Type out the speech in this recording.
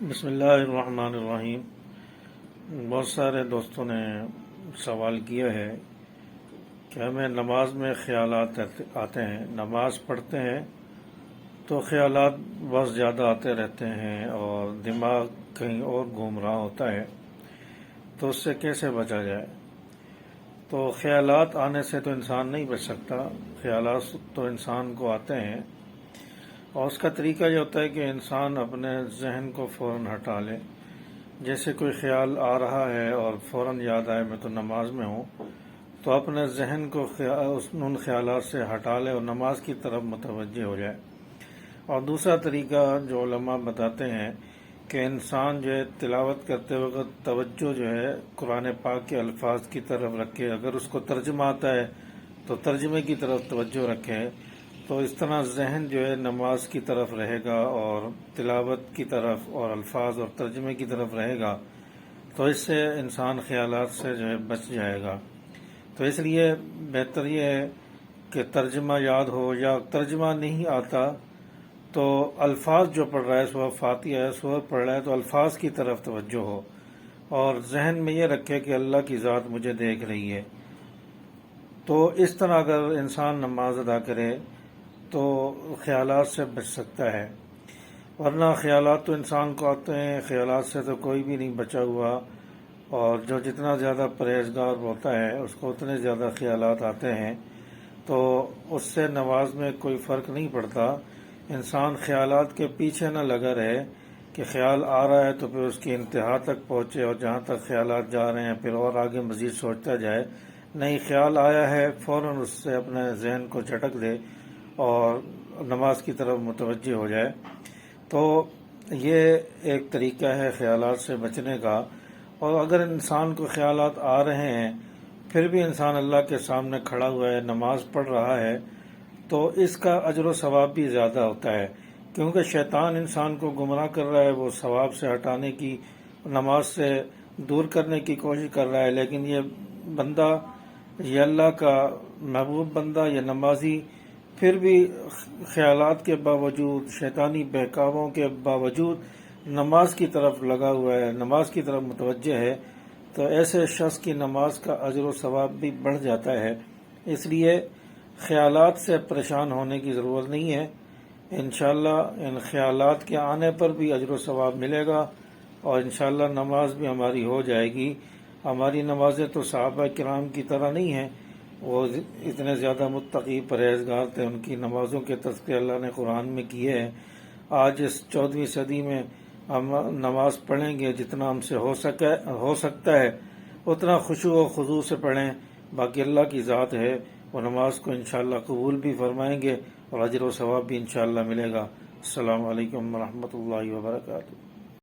بسم اللہ الرحمن الرحیم۔ بہت سارے دوستوں نے سوال کیا ہے کہ ہمیں نماز میں خیالات آتے ہیں، نماز پڑھتے ہیں تو خیالات بہت زیادہ آتے رہتے ہیں اور دماغ کہیں اور گھوم رہا ہوتا ہے، تو اس سے کیسے بچا جائے؟ تو خیالات آنے سے تو انسان نہیں بچ سکتا، خیالات تو انسان کو آتے ہیں، اور اس کا طریقہ یہ ہوتا ہے کہ انسان اپنے ذہن کو فوراً ہٹا لے۔ جیسے کوئی خیال آ رہا ہے اور فوراً یاد آئے میں تو نماز میں ہوں، تو اپنے ذہن کو ان خیالات سے ہٹا لے اور نماز کی طرف متوجہ ہو جائے۔ اور دوسرا طریقہ جو علماء بتاتے ہیں کہ انسان جو ہے تلاوت کرتے وقت توجہ جو ہے قرآن پاک کے الفاظ کی طرف رکھے، اگر اس کو ترجمہ آتا ہے تو ترجمے کی طرف توجہ رکھے، تو اس طرح ذہن جو ہے نماز کی طرف رہے گا اور تلاوت کی طرف اور الفاظ اور ترجمے کی طرف رہے گا، تو اس سے انسان خیالات سے جو ہے بچ جائے گا۔ تو اس لیے بہتر یہ ہے کہ ترجمہ یاد ہو یا ترجمہ نہیں آتا تو الفاظ جو پڑھ رہا ہے، سورہ فاتحہ ہے، سورت پڑھ رہا ہے تو الفاظ کی طرف توجہ ہو اور ذہن میں یہ رکھے کہ اللہ کی ذات مجھے دیکھ رہی ہے۔ تو اس طرح اگر انسان نماز ادا کرے تو خیالات سے بچ سکتا ہے، ورنہ خیالات تو انسان کو آتے ہیں، خیالات سے تو کوئی بھی نہیں بچا ہوا، اور جو جتنا زیادہ پرہیزگار ہوتا ہے اس کو اتنے زیادہ خیالات آتے ہیں، تو اس سے نماز میں کوئی فرق نہیں پڑتا۔ انسان خیالات کے پیچھے نہ لگا رہے کہ خیال آ رہا ہے تو پھر اس کی انتہا تک پہنچے اور جہاں تک خیالات جا رہے ہیں پھر اور آگے مزید سوچتا جائے۔ نہیں، خیال آیا ہے فوراً اس سے اپنے ذہن کو جھٹک دے اور نماز کی طرف متوجہ ہو جائے۔ تو یہ ایک طریقہ ہے خیالات سے بچنے کا۔ اور اگر انسان کو خیالات آ رہے ہیں پھر بھی انسان اللہ کے سامنے کھڑا ہوا ہے، نماز پڑھ رہا ہے، تو اس کا اجر و ثواب بھی زیادہ ہوتا ہے، کیونکہ شیطان انسان کو گمراہ کر رہا ہے، وہ ثواب سے ہٹانے کی، نماز سے دور کرنے کی کوشش کر رہا ہے، لیکن یہ بندہ، یہ اللہ کا محبوب بندہ، یہ نمازی پھر بھی خیالات کے باوجود، شیطانی بہکاووں کے باوجود نماز کی طرف لگا ہوا ہے، نماز کی طرف متوجہ ہے، تو ایسے شخص کی نماز کا اجر و ثواب بھی بڑھ جاتا ہے۔ اس لیے خیالات سے پریشان ہونے کی ضرورت نہیں ہے، انشاءاللہ ان خیالات کے آنے پر بھی اجر و ثواب ملے گا اور انشاءاللہ نماز بھی ہماری ہو جائے گی۔ ہماری نمازیں تو صحابہ کرام کی طرح نہیں ہیں، وہ اتنے زیادہ متقی پرہیزگار تھے، ان کی نمازوں کے تذکرے اللہ نے قرآن میں کیے ہیں۔ آج اس 14ویں صدی میں ہم نماز پڑھیں گے جتنا ہم سے ہو سکتا ہے اتنا خشوع و خضوع سے پڑھیں، باقی اللہ کی ذات ہے، وہ نماز کو انشاءاللہ قبول بھی فرمائیں گے اور اجر و ثواب بھی انشاءاللہ ملے گا۔ السلام علیکم ورحمۃ اللہ وبرکاتہ۔